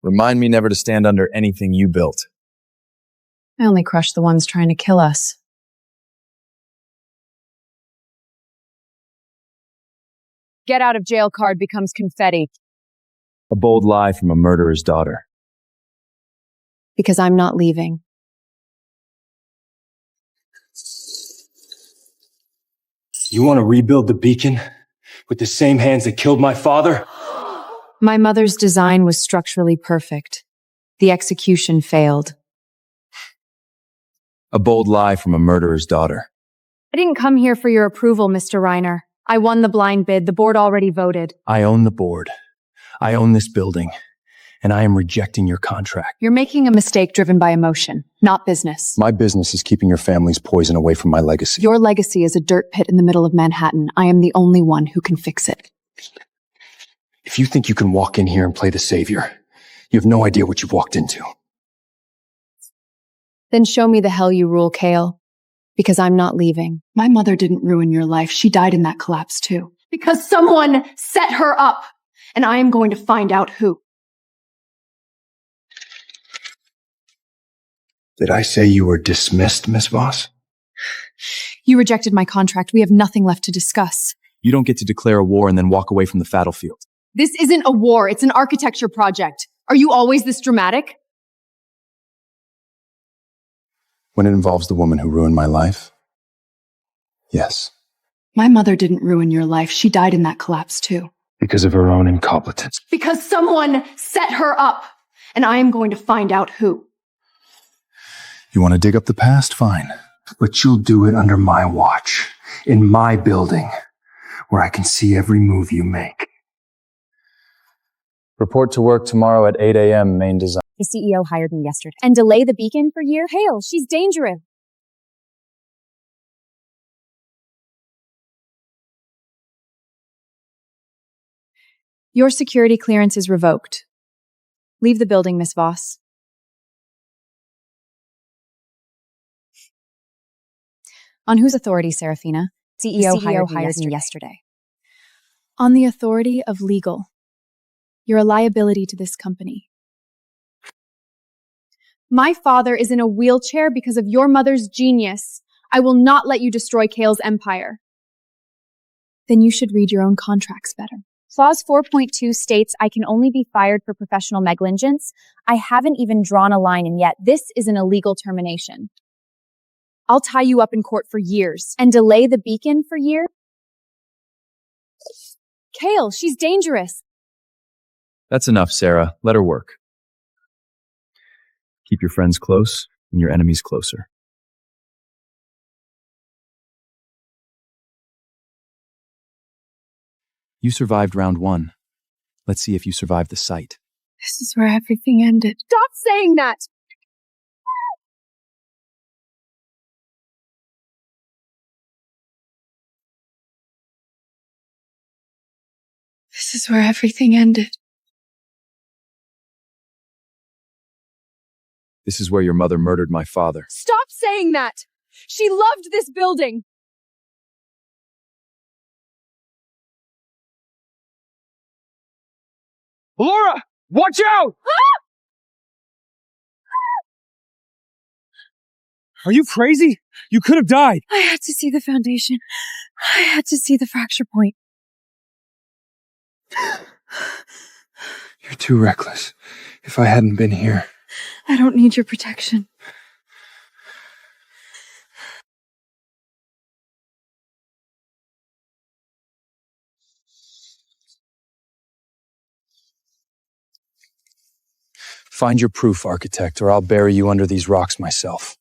Remind me never to stand under anything you built. I only crush the ones trying to kill us. Get out of jail card becomes confetti. A bold lie from a murderer's daughter. Because I'm not leaving. You want to rebuild the beacon with the same hands that killed my father? My mother's design was structurally perfect. The execution failed. A bold lie from a murderer's daughter. I didn't come here for your approval, Mr. Reiner. I won the blind bid. The board already voted. I own the board. I own this building. And I am rejecting your contract. You're making a mistake driven by emotion, not business. My business is keeping your family's poison away from my legacy. Your legacy is a dirt pit in the middle of Manhattan. I am the only one who can fix it. If you think you can walk in here and play the savior, you have no idea what you've walked into. Then show me the hell you rule, Kale. Because I'm not leaving. My mother didn't ruin your life. She died in that collapse too. Because someone set her up. And I am going to find out who. Did I say you were dismissed, Miss Voss? You rejected my contract. We have nothing left to discuss. You don't get to declare a war and then walk away from the battlefield. This isn't a war. It's an architecture project. Are you always this dramatic? When it involves the woman who ruined my life? Yes. My mother didn't ruin your life. She died in that collapse too. Because of her own incompetence. Because someone set her up. And I am going to find out who. You want to dig up the past? Fine. But you'll do it under my watch. In my building. Where I can see every move you make. Report to work tomorrow at 8 a.m. main design. The CEO hired me yesterday. And delay the beacon for a year? Hail, she's dangerous. Your security clearance is revoked. Leave the building, Miss Voss. On whose authority, Serafina? CEO hired me yesterday. On the authority of legal. You're a liability to this company. My father is in a wheelchair because of your mother's genius. I will not let you destroy Kale's empire. Then you should read your own contracts better. Clause 4.2 states I can only be fired for professional negligence. I haven't even drawn a line, and yet this is an illegal termination. I'll tie you up in court for years. And delay the beacon for years? Kale, she's dangerous. That's enough, Sarah. Let her work. Keep your friends close and your enemies closer. You survived round 1. Let's see if you survived the sight. This is where everything ended. Stop saying that! This is where everything ended. This is where your mother murdered my father. Stop saying that! She loved this building! Laura! Watch out! Are you crazy? You could have died. I had to see the foundation. I had to see the fracture point. You're too reckless. If I hadn't been here. I don't need your protection. Find your proof, architect, or I'll bury you under these rocks myself.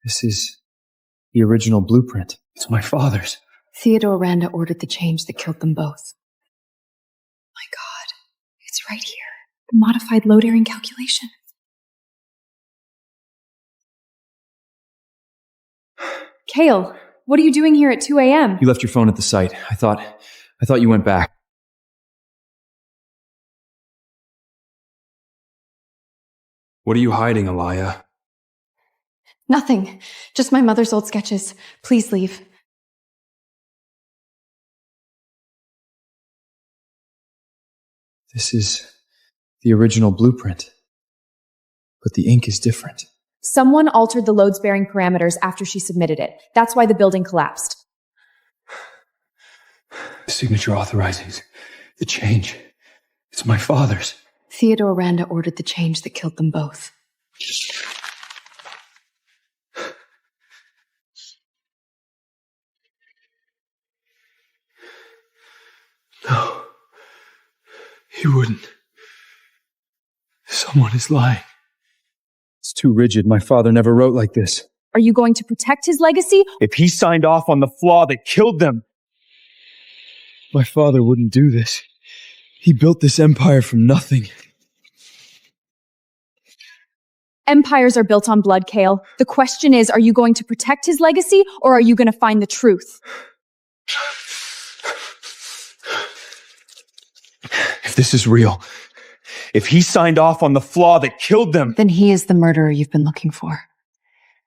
This is the original blueprint. It's my father's. Theodore Randa ordered the change that killed them both. My God, it's right here. The modified load-airing calculation. Kale, what are you doing here at 2 a.m.? You left your phone at the site. I thought you went back. What are you hiding, Alaya? Nothing. Just my mother's old sketches. Please leave. This is The original blueprint. But the ink is different. Someone altered the load-bearing parameters after she submitted it. That's why the building collapsed. The signature authorizes the change. It's my father's. Theodore Randa ordered the change that killed them both. No. He wouldn't. Someone is lying. It's too rigid. My father never wrote like this. Are you going to protect his legacy? If he signed off on the flaw that killed them, My father wouldn't do this. He built this empire from nothing. Empires are built on blood, Kale. The question is, are you going to protect his legacy, or are you going to find the truth? If this is real, if he signed off on the flaw that killed them, Then he is the murderer you've been looking for.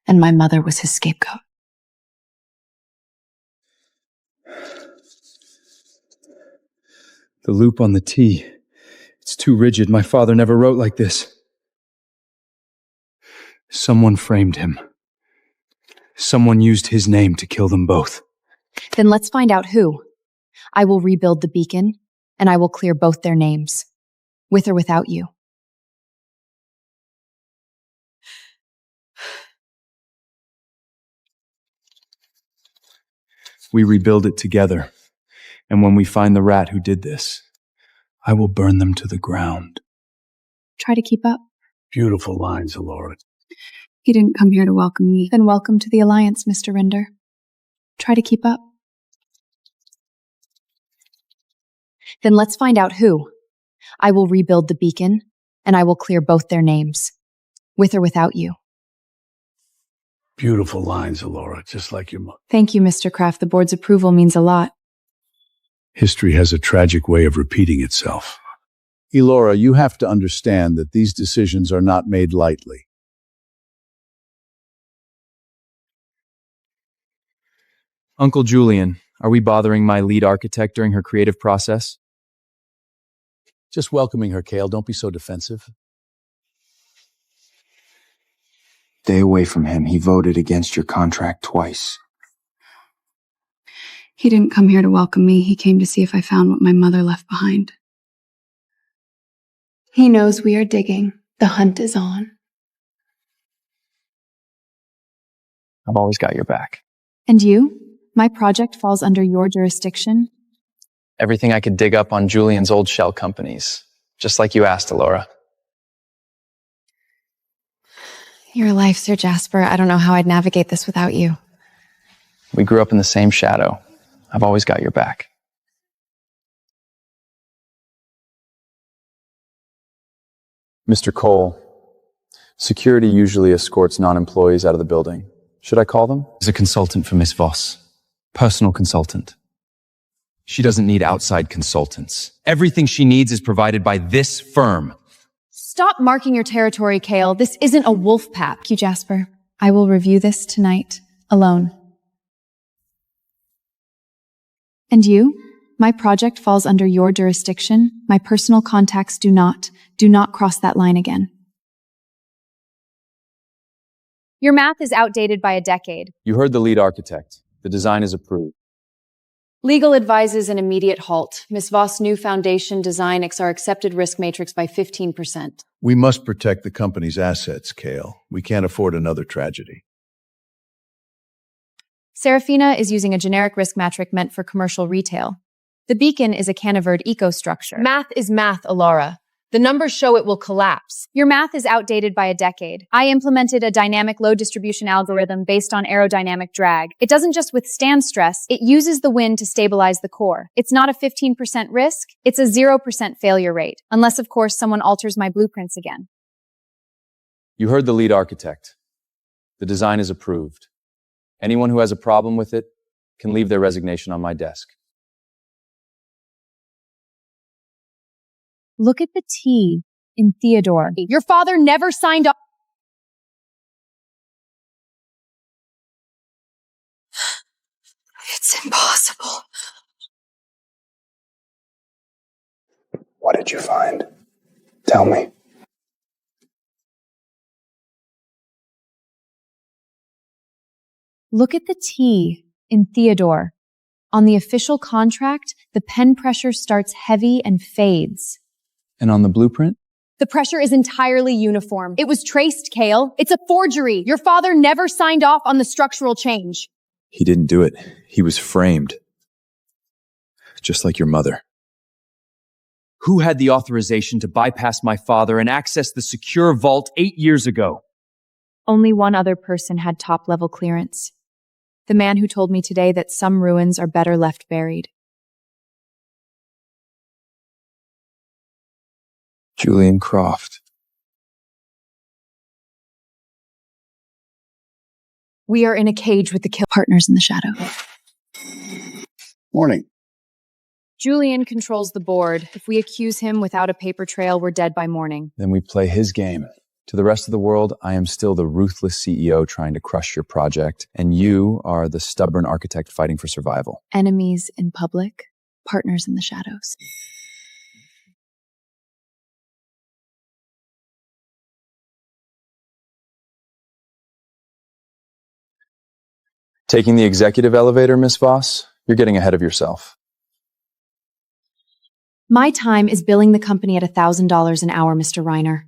And my mother was his scapegoat. The loop on the T. It's too rigid. My father never wrote like this. Someone framed him. Someone used his name to kill them both. Then let's find out who. I will rebuild the beacon, and I will clear both their names, with or without you. We rebuild it together. And when we find the rat who did this, I will burn them to the ground. Try to keep up. beautiful lines, Alora. He didn't come here to welcome me. Then welcome to the Alliance, Mr. Rinder. Try to keep up. Then let's find out who. I will rebuild the beacon, and I will clear both their names, with or without you. Beautiful lines, Alora, just like your mother. Thank you, Mr. Kraft. The board's approval means a lot. History has a tragic way of repeating itself. Elora, you have to understand that these decisions are not made lightly. Uncle Julian, are we bothering my lead architect during her creative process? Just welcoming her, Kale. Don't be so defensive. Stay away from him. He voted against your contract twice. He didn't come here to welcome me. He came to see if I found what my mother left behind. He knows we are digging. The hunt is on. I've always got your back. And you? My project falls under your jurisdiction. Everything I could dig up on Julian's old shell companies, just like you asked, Elora. Your life, Sir Jasper. I don't know how I'd navigate this without you. We grew up in the same shadow. I've always got your back. Mr. Cole, security usually escorts non-employees out of the building. Should I call them? As a consultant for Miss Voss. Personal consultant. She doesn't need outside consultants. Everything she needs is provided by this firm. Stop marking your territory, Kale. This isn't a wolf pack. Thank you, Jasper. I will review this tonight, alone. And you? My project falls under your jurisdiction. My personal contacts do not. Do not cross that line again. Your math is outdated by a decade. You heard the lead architect. The design is approved. Legal advises an immediate halt. Miss Voss' new foundation design our accepted risk matrix by 15%. We must protect the company's assets, Kale. We can't afford another tragedy. Serafina is using a generic risk matrix meant for commercial retail. The beacon is a canavered eco-structure. Math is math, Alara. The numbers show it will collapse. Your math is outdated by a decade. I implemented a dynamic load distribution algorithm based on aerodynamic drag. It doesn't just withstand stress, it uses the wind to stabilize the core. It's not a 15% risk, it's a 0% failure rate. Unless, of course, someone alters my blueprints again. You heard the lead architect. The design is approved. Anyone who has a problem with it can leave their resignation on my desk. Look at the T in Theodore. Your father never signed up. It's impossible. What did you find? Tell me. Look at the T in Theodore. On the official contract, the pen pressure starts heavy and fades. And on the blueprint? The pressure is entirely uniform. It was traced, Kale. It's a forgery. Your father never signed off on the structural change. He didn't do it. He was framed. Just like your mother. Who had the authorization to bypass my father and access the secure vault 8 years ago? Only one other person had top-level clearance. The man who told me today that some ruins are better left buried. Julian Croft. We are in a cage with the kill partners in the shadow. Morning. Julian controls the board. If we accuse him without a paper trail, we're dead by morning. Then we play his game. To the rest of the world, I am still the ruthless CEO trying to crush your project, and you are the stubborn architect fighting for survival. Enemies in public, partners in the shadows. Taking the executive elevator, Miss Voss? You're getting ahead of yourself. My time is billing the company at $1,000 an hour, Mr. Reiner.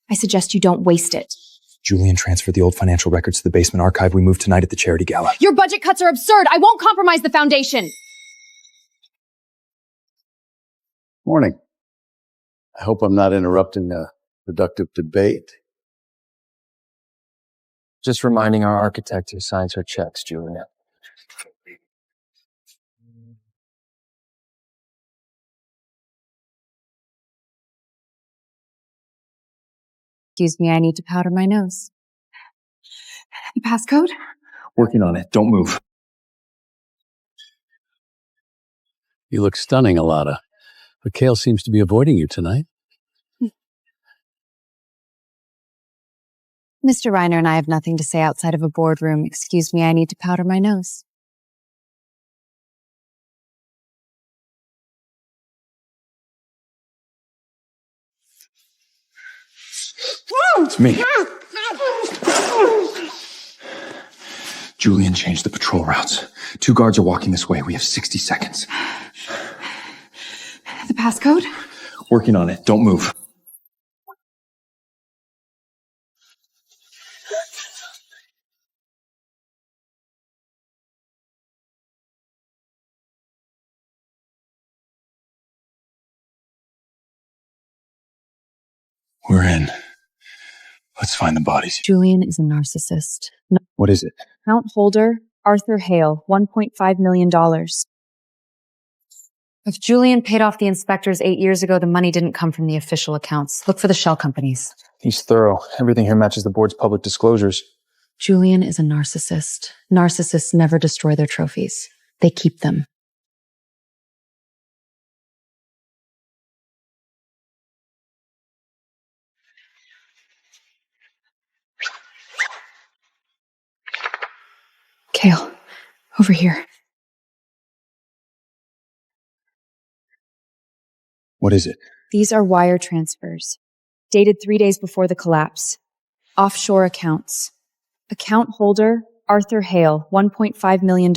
I suggest you don't waste it. Julian transferred the old financial records to the basement archive we moved tonight at the charity gala. Your budget cuts are absurd. I won't compromise the foundation. Morning. I hope I'm not interrupting a productive debate. Just reminding our architect who signs her checks, Julia. Excuse me, I need to powder my nose. The passcode? Working on it. Don't move. You look stunning, Alana. But Kale seems to be avoiding you tonight. Mr. Reiner and I have nothing to say outside of a boardroom. Excuse me, I need to powder my nose. It's me. Julian changed the patrol routes. 2 guards are walking this way. We have 60 seconds. The passcode? Working on it. Don't move. We're in. Let's find the bodies. Julian is a narcissist. What is it? Account holder, Arthur Hale, $1.5 million. If Julian paid off the inspectors 8 years ago, the money didn't come from the official accounts. Look for the shell companies. He's thorough. Everything here matches the board's public disclosures. Julian is a narcissist. Narcissists never destroy their trophies. They keep them. Kale, over here. What is it? These are wire transfers, dated 3 days before the collapse. Offshore accounts. Account holder, Arthur Hale, $1.5 million.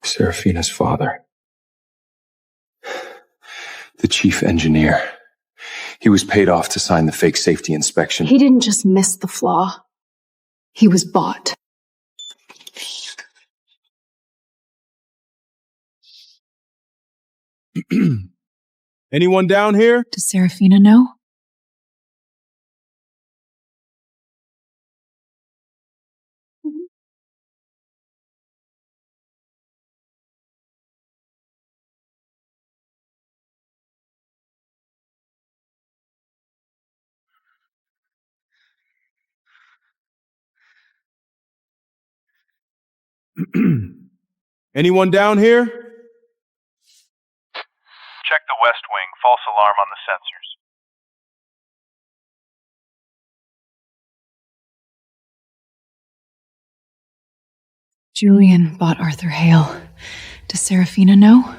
Serafina's father. The chief engineer. He was paid off to sign the fake safety inspection. He didn't just miss the flaw. He was bought. Anyone down here? Does Serafina know? Anyone down here? Check the West Wing. False alarm on the sensors. Julian bought Arthur Hale. Does Serafina know?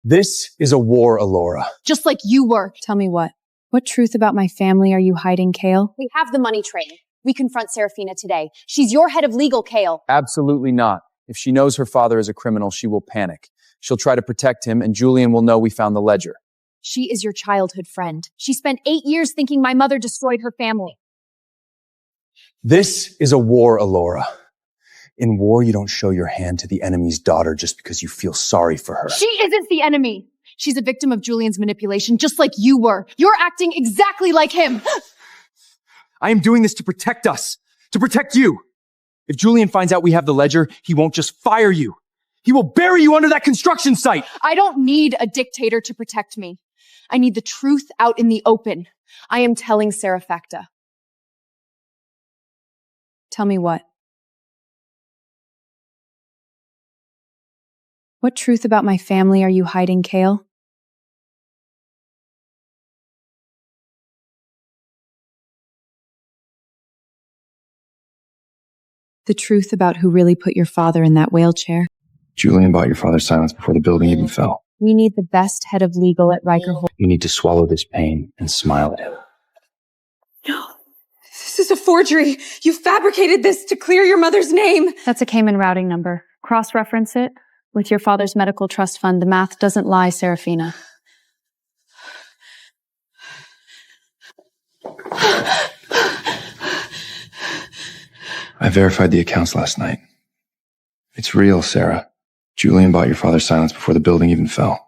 This is a war, Alora. Just like you were. Tell me what? What truth about my family are you hiding, Kale? We have the money train. We confront Serafina today. She's your head of legal, Kale. Absolutely not. If she knows her father is a criminal, she will panic. She'll try to protect him, and Julian will know we found the ledger. She is your childhood friend. She spent 8 years thinking my mother destroyed her family. This is a war, Alora. In war, you don't show your hand to the enemy's daughter just because you feel sorry for her. She isn't the enemy. She's a victim of Julian's manipulation, just like you were. You're acting exactly like him. I am doing this to protect us, to protect you. If Julian finds out we have the ledger, he won't just fire you. He will bury you under that construction site. I don't need a dictator to protect me. I need the truth out in the open. I am telling Serafacta. Tell me what? What truth about my family are you hiding, Kale? The truth about who really put your father in that wheelchair. Julian bought your father's silence before the building even fell. We need the best head of legal at Riker Hol- You need to swallow this pain and smile at him. No. This is a forgery. You fabricated this to clear your mother's name. That's a Cayman routing number. Cross-reference it with your father's medical trust fund. The math doesn't lie, Serafina. I verified the accounts last night. It's real, Sarah. Julian bought your father's silence before the building even fell.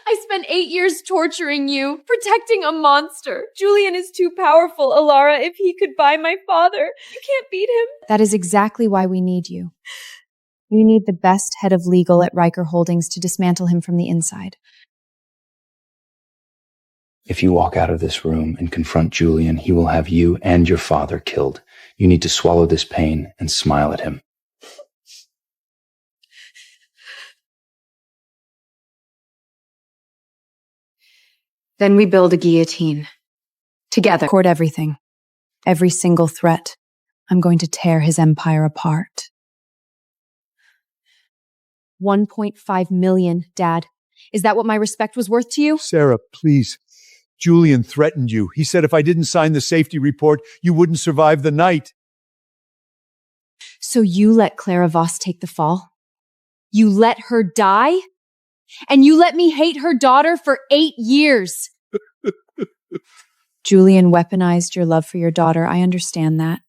I spent 8 years torturing you, protecting a monster. Julian is too powerful, Alara. If he could buy my father, you can't beat him. That is exactly why we need you. We need the best head of legal at Riker Holdings to dismantle him from the inside. If you walk out of this room and confront Julian, he will have you and your father killed. You need to swallow this pain and smile at him. Then we build a guillotine. Together. Record everything. Every single threat. I'm going to tear his empire apart. 1.5 million, Dad. Is that what my respect was worth to you? Sarah, please. Julian threatened you. He said if I didn't sign the safety report, you wouldn't survive the night. So you let Clara Voss take the fall? You let her die? And you let me hate her daughter for 8 years? Julian weaponized your love for your daughter. I understand that.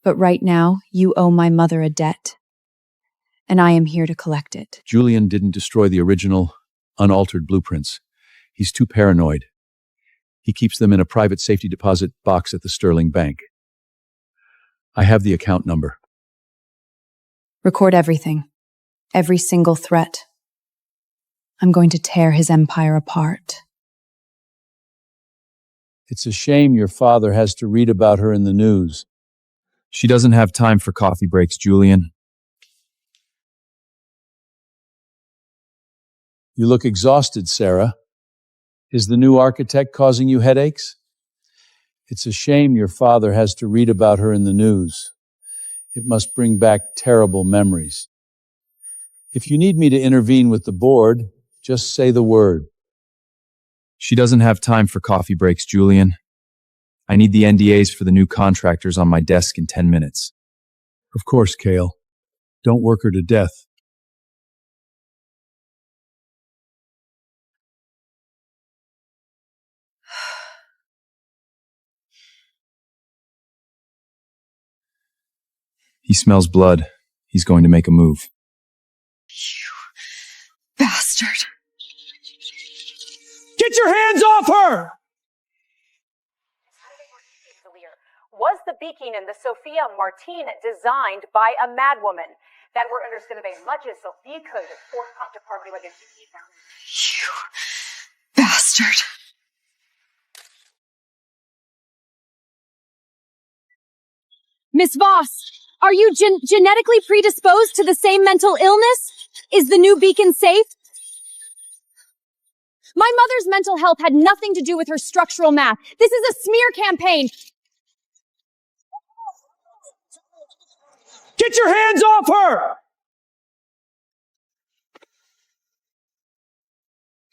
But right now, you owe my mother a debt. And I am here to collect it. Julian didn't destroy the original, unaltered blueprints. He's too paranoid. He keeps them in a private safety deposit box at the Sterling Bank. I have the account number. Record everything. Every single threat. I'm going to tear his empire apart. It's a shame your father has to read about her in the news. She doesn't have time for coffee breaks, Julian. You look exhausted, Sarah. Is the new architect causing you headaches? It's a shame your father has to read about her in the news. It must bring back terrible memories. If you need me to intervene with the board, just say the word. She doesn't have time for coffee breaks, Julian. I need the NDAs for the new contractors on my desk in 10 minutes. Of course, Kale. Don't work her to death. He smells blood. He's going to make a move. Bastard. Get your hands off her! Was the beacon in the Sophia Martin designed by a madwoman? That word understood of a budget Sophia could force to party with You bastard. Miss Voss, are you genetically predisposed to the same mental illness? Is the new beacon safe? My mother's mental health had nothing to do with her structural math. This is a smear campaign. Get your hands off her!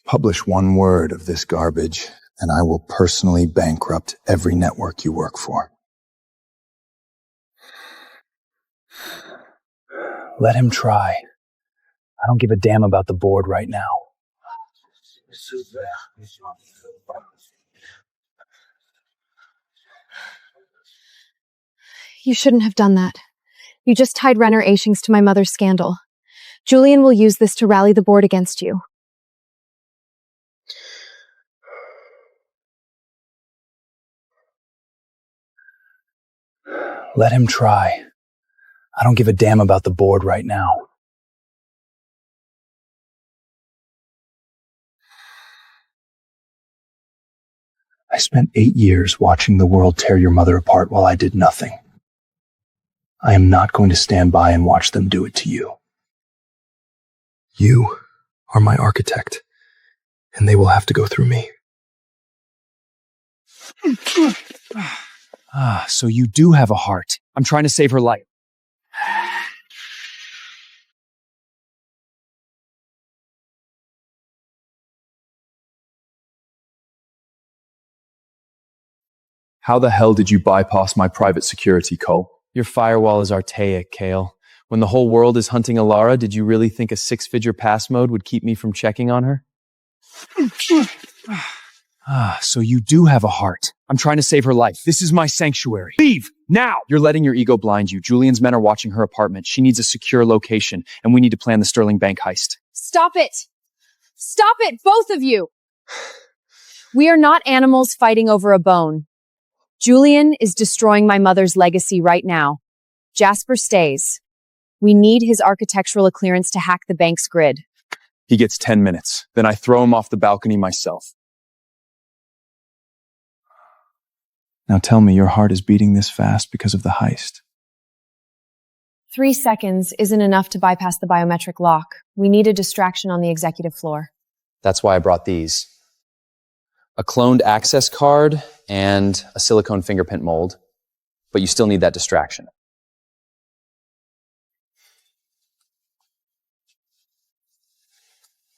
Publish one word of this garbage, and I will personally bankrupt every network you work for. Let him try. I don't give a damn about the board right now. You shouldn't have done that. You just tied Renner Ashings to my mother's scandal. Julian will use this to rally the board against you. Let him try. I don't give a damn about the board right now. I spent 8 years watching the world tear your mother apart while I did nothing. I am not going to stand by and watch them do it to you. You are my architect, and they will have to go through me. So you do have a heart. I'm trying to save her life. How the hell did you bypass my private security, Cole? Your firewall is archaic, Kale. When the whole world is hunting Alara, did you really think a 6-figure pass mode would keep me from checking on her? So you do have a heart. I'm trying to save her life. This is my sanctuary. Leave! Now! You're letting your ego blind you. Julian's men are watching her apartment. She needs a secure location, and we need to plan the Sterling Bank heist. Stop it! Stop it, both of you! We are not animals fighting over a bone. Julian is destroying my mother's legacy right now. Jasper stays. We need his architectural clearance to hack the bank's grid. He gets 10 minutes. Then I throw him off the balcony myself. Now tell me your heart is beating this fast because of the heist. 3 seconds isn't enough to bypass the biometric lock. We need a distraction on the executive floor. That's why I brought these. A cloned access card and a silicone fingerprint mold, but you still need that distraction.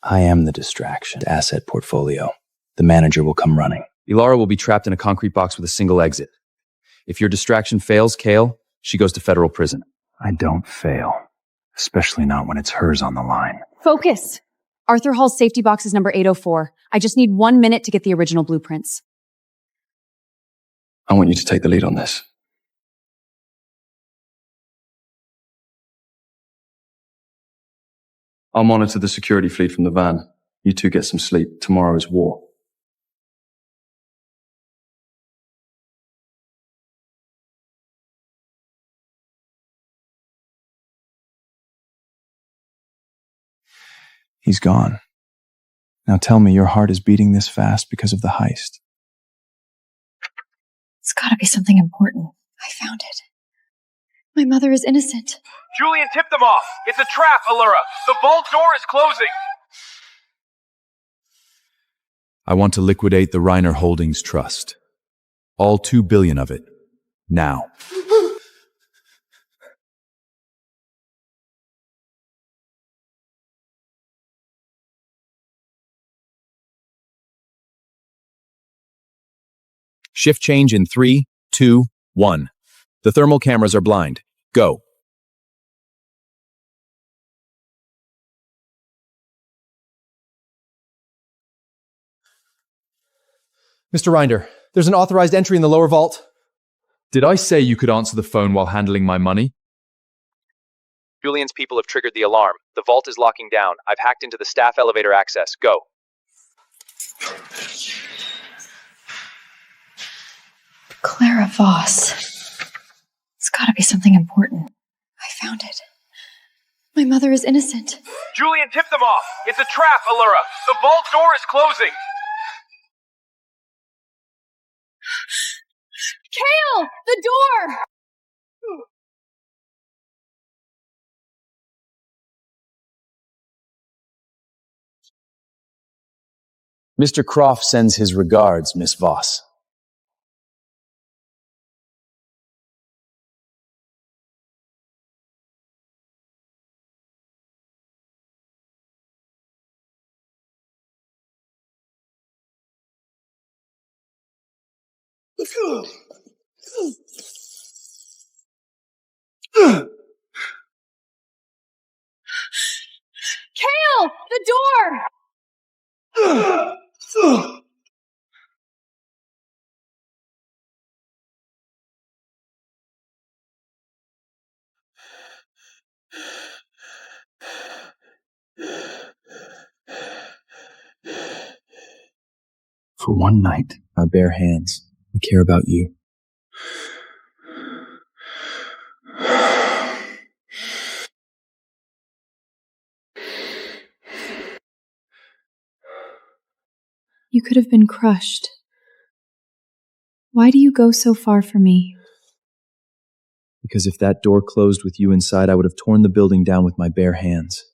I am the distraction. Asset portfolio. The manager will come running. Ilara will be trapped in a concrete box with a single exit. If your distraction fails, Kale, she goes to federal prison. I don't fail. Especially not when it's hers on the line. Focus! Arthur Hall's safety box is number 804. I just need 1 minute to get the original blueprints. I want you to take the lead on this. I'll monitor the security fleet from the van. You two get some sleep. Tomorrow is war. He's gone. Now tell me your heart is beating this fast because of the heist. It's gotta be something important. I found it. My mother is innocent. Julian tipped them off. It's a trap, Allura. The vault door is closing. I want to liquidate the Reiner Holdings Trust. All 2 billion of it. Now. Shift change in 3, 2, 1. The thermal cameras are blind. Go. Mr. Rinder, there's an authorized entry in the lower vault. Did I say you could answer the phone while handling my money? Julian's people have triggered the alarm. The vault is locking down. I've hacked into the staff elevator access. Go. Clara Voss. It's gotta be something important. I found it. My mother is innocent. Julian tipped them off. It's a trap, Allura. The vault door is closing. Kale! The door! Mr. Croft sends his regards, Miss Voss. Kale! The door! For one night, my bare hands, I care about you. You could have been crushed. Why do you go so far for me? Because if that door closed with you inside, I would have torn the building down with my bare hands.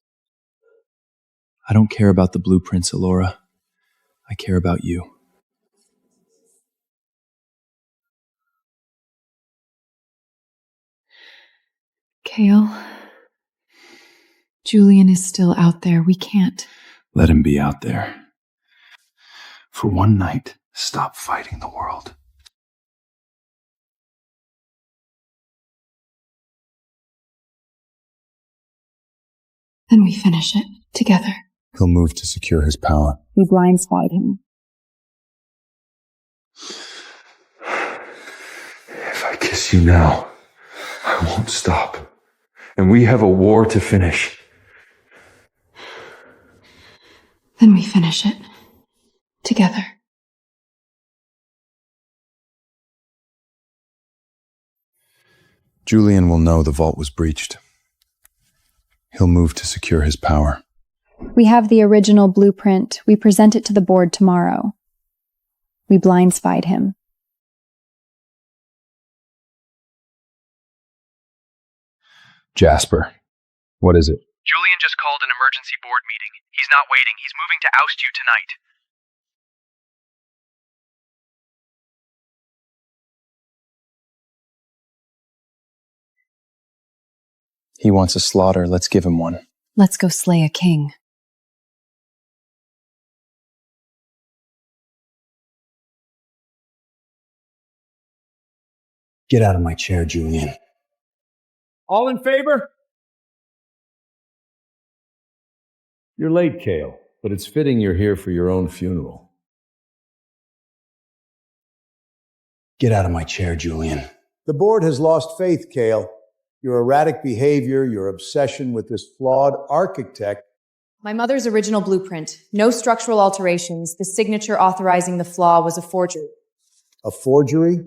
I don't care about the blueprints, Alora. I care about you. Kale, Julian is still out there. We can't. Let him be out there. For one night, stop fighting the world. Then we finish it together. He'll move to secure his power. We blindside him. If I kiss you now, I won't stop. And we have a war to finish. Then we finish it together. Julian will know the vault was breached. He'll move to secure his power. We have the original blueprint. We present it to the board tomorrow. We blindside him. Jasper, what is it? Julian just called an emergency board meeting. He's not waiting. He's moving to oust you tonight. He wants a slaughter. Let's give him one. Let's go slay a king. Get out of my chair, Julian. All in favor? You're late, Kale, but it's fitting you're here for your own funeral. Get out of my chair, Julian. The board has lost faith, Kale. Your erratic behavior, your obsession with this flawed architect. My mother's original blueprint. No structural alterations. The signature authorizing the flaw was a forgery. A forgery?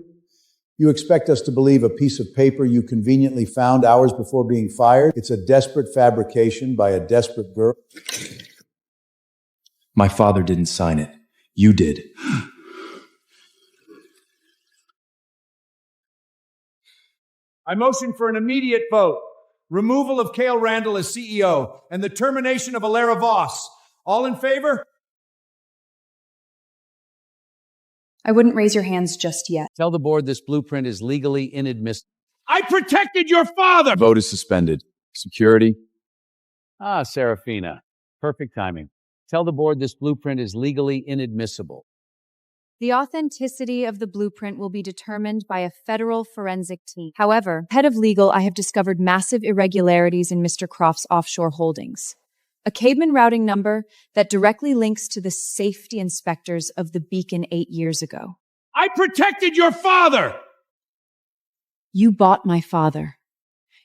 You expect us to believe a piece of paper you conveniently found hours before being fired? It's a desperate fabrication by a desperate girl. My father didn't sign it. You did. I motion for an immediate vote. Removal of Kale Randall as CEO and the termination of Alera Voss. All in favor? I wouldn't raise your hands just yet. Tell the board this blueprint is legally inadmissible. I protected your father! Vote is suspended. Security. Ah, Serafina. Perfect timing. Tell the board this blueprint is legally inadmissible. The authenticity of the blueprint will be determined by a federal forensic team. However, head of legal, I have discovered massive irregularities in Mr. Croft's offshore holdings. A caveman routing number that directly links to the safety inspectors of the Beacon 8 years ago. I protected your father! You bought my father.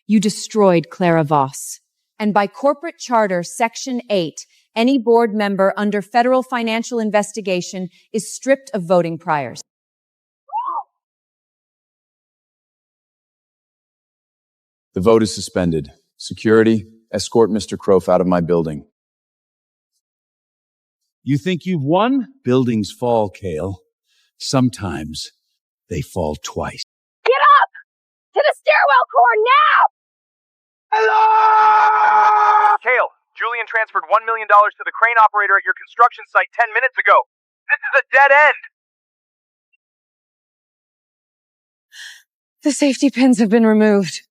You destroyed Clara Voss. And by corporate charter, Section 8, any board member under federal financial investigation is stripped of voting priors. The vote is suspended. Security, escort Mr. Croft out of my building. You think you've won? Buildings fall, Kale. Sometimes they fall twice. Get up! To the stairwell core now! Hello! Kale, Julian transferred $1 million to the crane operator at your construction site 10 minutes ago. This is a dead end! The safety pins have been removed.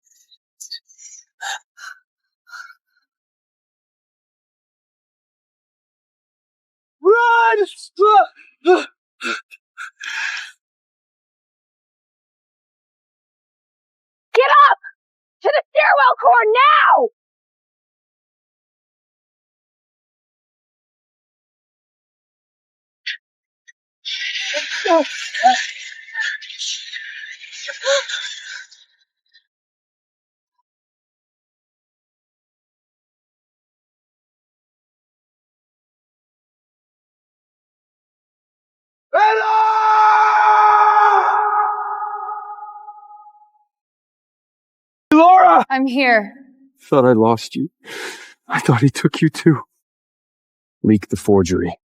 Run! Get up! To the stairwell core now! Laura! I'm here. Thought I lost you. I thought he took you too. Leak the forgery.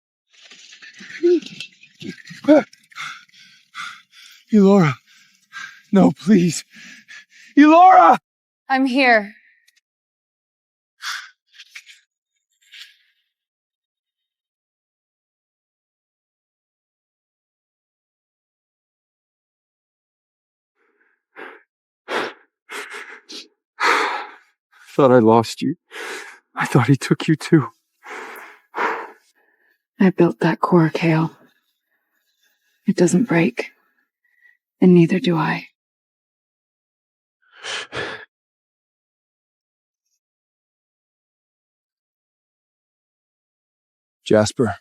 Elora. No, please. Elora! I'm here. Thought I lost you. I thought he took you too. I built that core, Kale. It doesn't break. And neither do I. Jasper,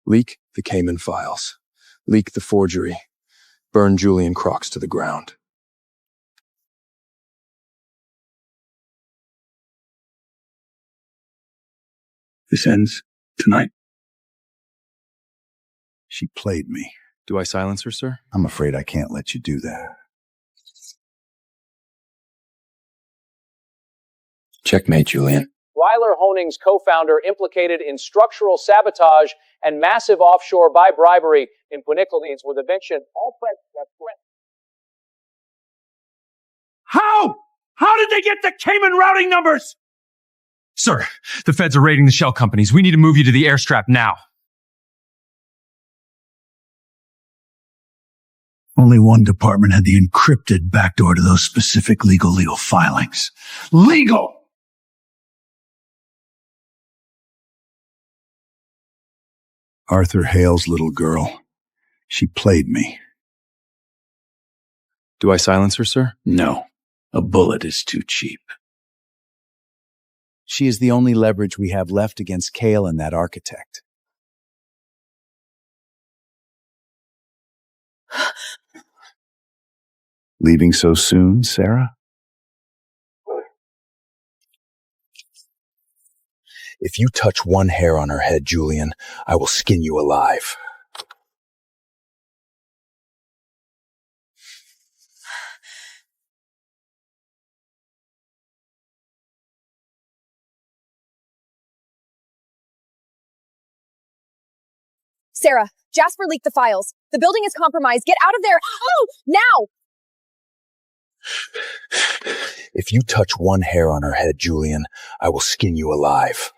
leak the Cayman files. Leak the forgery. Burn Julian Crocs to the ground. This ends tonight. She played me. Do I silence her, sir? I'm afraid I can't let you do that. Checkmate, Julian. Weiler Honing's co-founder implicated in structural sabotage and massive offshore by bribery in Quiniquilines with eviction. How? How did they get the Cayman routing numbers? Sir, the feds are raiding the shell companies. We need to move you to the airstrap now. Only one department had the encrypted backdoor to those specific legal filings. Legal! Arthur Hale's little girl. She played me. Do I silence her, sir? No. A bullet is too cheap. She is the only leverage we have left against Kale and that architect. Leaving so soon, Sarah? If you touch one hair on her head, Julian, I will skin you alive. Sarah, Jasper leaked the files. The building is compromised. Get out of there. Oh, now! If you touch one hair on her head, Julian, I will skin you alive.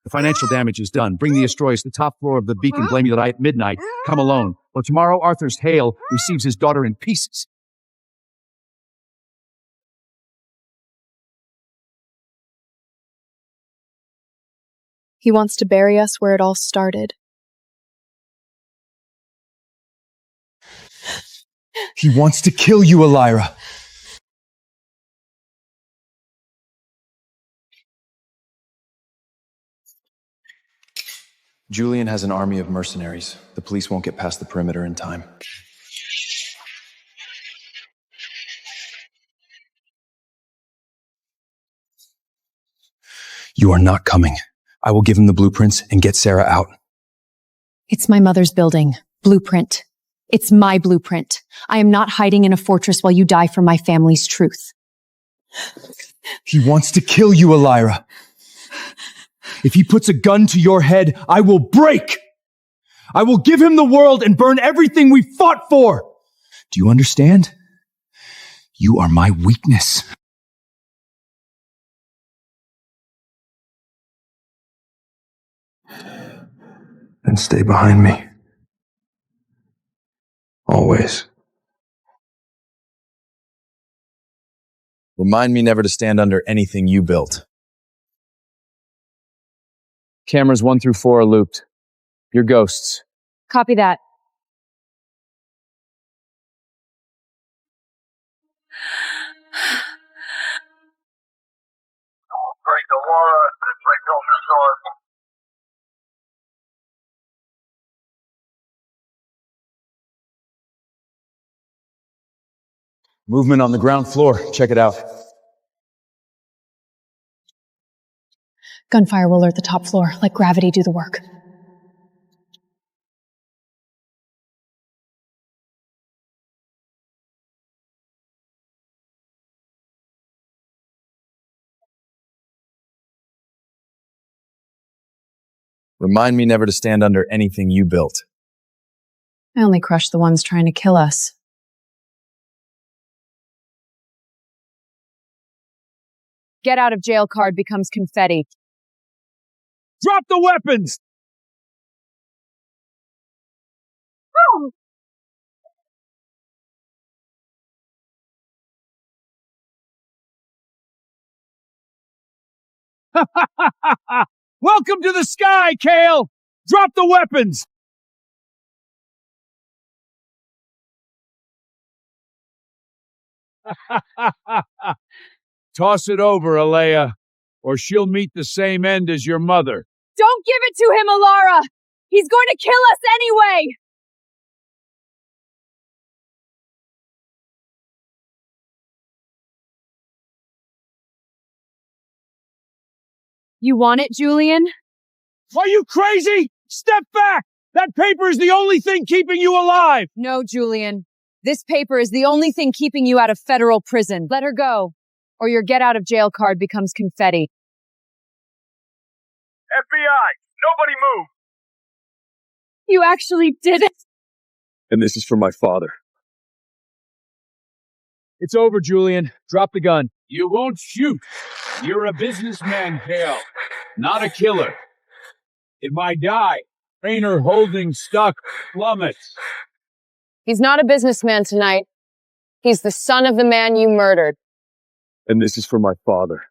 The financial damage is done. Bring the Astroyas to the top floor of the beacon. Blame you that I at midnight. Come alone. Well, tomorrow Arthur's Hale receives his daughter in pieces. He wants to bury us where it all started. He wants to kill you, Elira. Julian has an army of mercenaries. The police won't get past the perimeter in time. You are not coming. I will give him the blueprints and get Sarah out. It's my mother's building. Blueprint. It's my blueprint. I am not hiding in a fortress while you die for my family's truth. He wants to kill you, Elira. If he puts a gun to your head, I will break. I will give him the world and burn everything we fought for. Do you understand? You are my weakness. Then stay behind me. Always. Remind me never to stand under anything you built. Cameras 1 through 4 are looped. You're ghosts. Copy that. Movement on the ground floor. Check it out. Gunfire will alert the top floor. Let gravity do the work. Remind me never to stand under anything you built. I only crush the ones trying to kill us. Get out of jail card becomes confetti. Drop the weapons! Welcome to the sky, Kale! Drop the weapons! Toss it over, Alea, or she'll meet the same end as your mother. Don't give it to him, Alara! He's going to kill us anyway! You want it, Julian? Are you crazy? Step back! That paper is the only thing keeping you alive! No, Julian. This paper is the only thing keeping you out of federal prison. Let her go, or your get out of jail card becomes confetti. FBI, nobody move! You actually did it! And this is for my father. It's over, Julian. Drop the gun. You won't shoot. You're a businessman, Kale, not a killer. If I die, Rainer holding stuck plummets. He's not a businessman tonight. He's the son of the man you murdered. And this is for my father.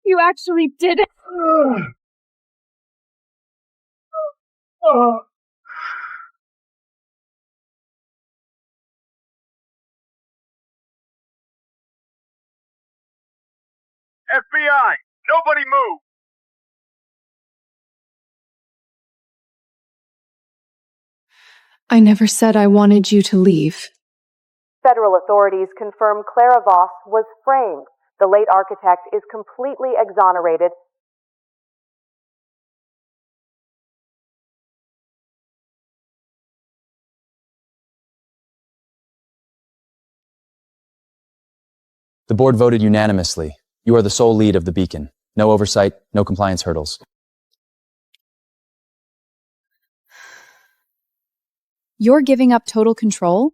You actually did it! FBI, nobody move! I never said I wanted you to leave. Federal authorities confirm Clara Voss was framed. The late architect is completely exonerated. The board voted unanimously. You are the sole lead of the beacon. No oversight, no compliance hurdles. You're giving up total control?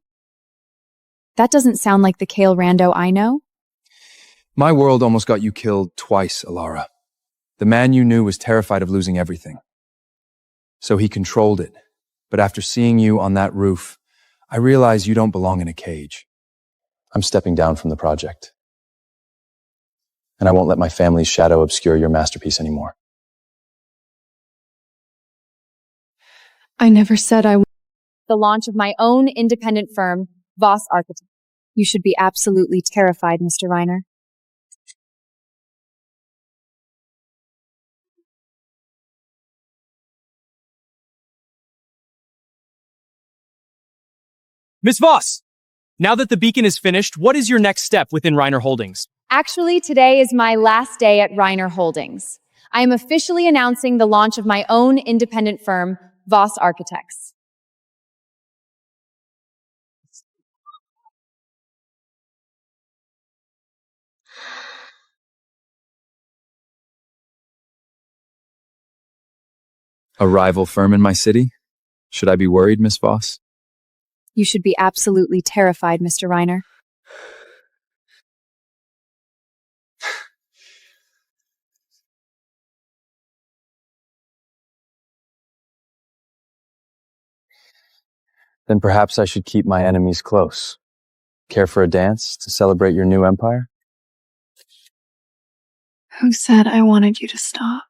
That doesn't sound like the Kale Rando I know. My world almost got you killed twice, Alara. The man you knew was terrified of losing everything. So he controlled it. But after seeing you on that roof, I realize you don't belong in a cage. I'm stepping down from the project. And I won't let my family's shadow obscure your masterpiece anymore. I never said I... The launch of my own independent firm, Voss Architect. You should be absolutely terrified, Mr. Reiner. Miss Voss, now that the beacon is finished, what is your next step within Reiner Holdings? Actually, today is my last day at Reiner Holdings. I am officially announcing the launch of my own independent firm, Voss Architects. A rival firm in my city? Should I be worried, Miss Voss? You should be absolutely terrified, Mr. Reiner. Then perhaps I should keep my enemies close. Care for a dance to celebrate your new empire? Who said I wanted you to stop?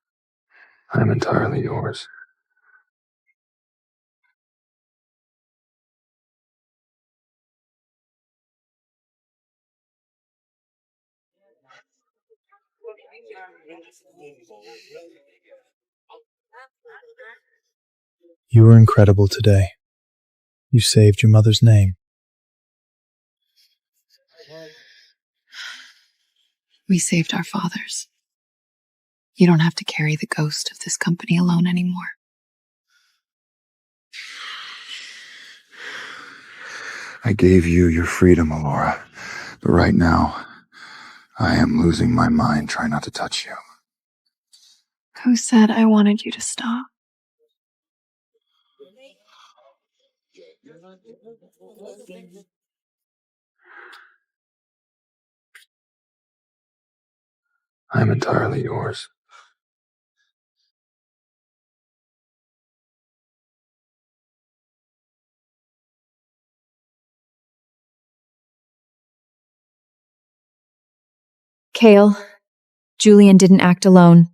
I'm entirely yours. You were incredible today. You saved your mother's name. We saved our fathers. You don't have to carry the ghost of this company alone anymore. I gave you your freedom, Alora. But right now, I am losing my mind trying not to touch you. Who said I wanted you to stop? I'm entirely yours. Kale, Julian didn't act alone.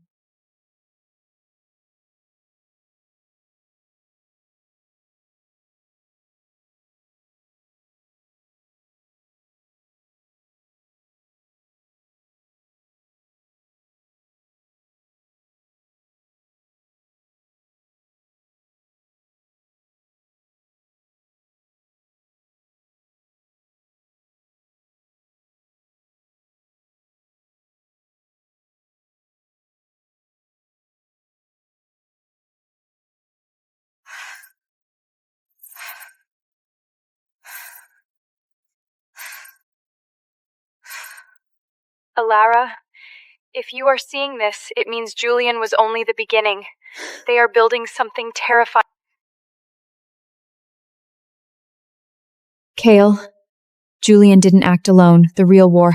Alara, if you are seeing this, it means Julian was only the beginning. They are building something terrifying. Kale, Julian didn't act alone. The real war